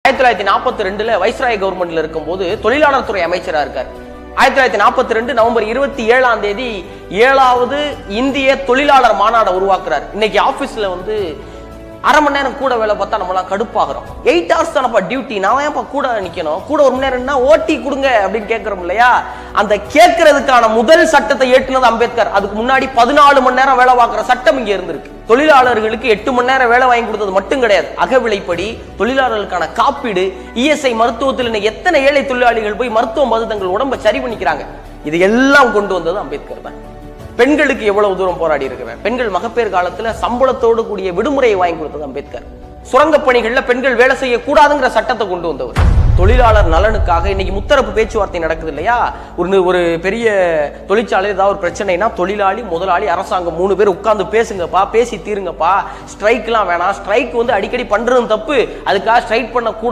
1942 viceroy கவர்மெண்ட்ல இருக்கும்போது தொழிலாளர் துறை அமைச்சரா இருக்கார். 1942 நவம்பர் 27 7வது இந்திய தொழிலாளர் மாநாடு உருவாக்குறார். இன்னைக்கு ஆபீஸ்ல அரை மணி நேரம் கூட வேலை பார்த்தா நம்மளாம் கடுப்பாகிறோம். 8 hours தானப்பா டியூட்டி, நான் ஏன்ப்பா கூட நிக்கணும், கூட 1 மணி நேரம்னா ஓட்டி கொடுங்க அப்படின்னு கேட்கிறோம் இல்லையா? அந்த கேட்கறதுக்கான முதல் சட்டத்தை ஏற்றுனது அம்பேத்கர். அதுக்கு முன்னாடி 14 மணி நேரம் வேலை பார்க்கிற சட்டம் இங்க இருந்திருக்கு. தொழிலாளர்களுக்கு 8 மணி நேரம் வேலை வாங்கி கொடுத்தது மட்டும் கிடையாது, அகவிலைப்படி, தொழிலாளர்களுக்கான காப்பீடு, இஎஸ்ஐ மருத்துவத்தில் எத்தனை ஏழை தொழிலாளிகள் போய் மருத்துவம் பார்த்து தங்கள் உடம்பை சரி பண்ணிக்கிறாங்க. இது எல்லாம் கொண்டு வந்தது அம்பேத்கர் தான். பெண்களுக்கு எவ்வளவு தூரம் போராடி இருக்கிறேன். பெண்கள் மகப்பேறு காலத்துல சம்பளத்தோடு கூடிய விடுமுறையை வாங்கி கொடுத்தது அம்பேத்கர். சுரங்க பணிகள்ல பெண்கள் வேலை செய்யக்கூடாதுங்கிற சட்டத்தை கொண்டு வந்தவர். தொழிலாளர் நலனுக்காக இன்னைக்கு முத்தரப்பு பேச்சுவார்த்தை நடக்குது இல்லையா? ஒரு பெரிய தொழிற்சாலை ஏதாவது ஒரு பிரச்சனைனா தொழிலாளி, முதலாளி, அரசாங்கம் 3 பேர் உட்கார்ந்து பேசுங்கப்பா, பேசி தீருங்கப்பா, ஸ்ட்ரைக் எல்லாம் வேணாம், ஸ்ட்ரைக் அடிக்கடி பண்றதும் தப்பு, அதுக்காக ஸ்ட்ரைக் பண்ண கூடாது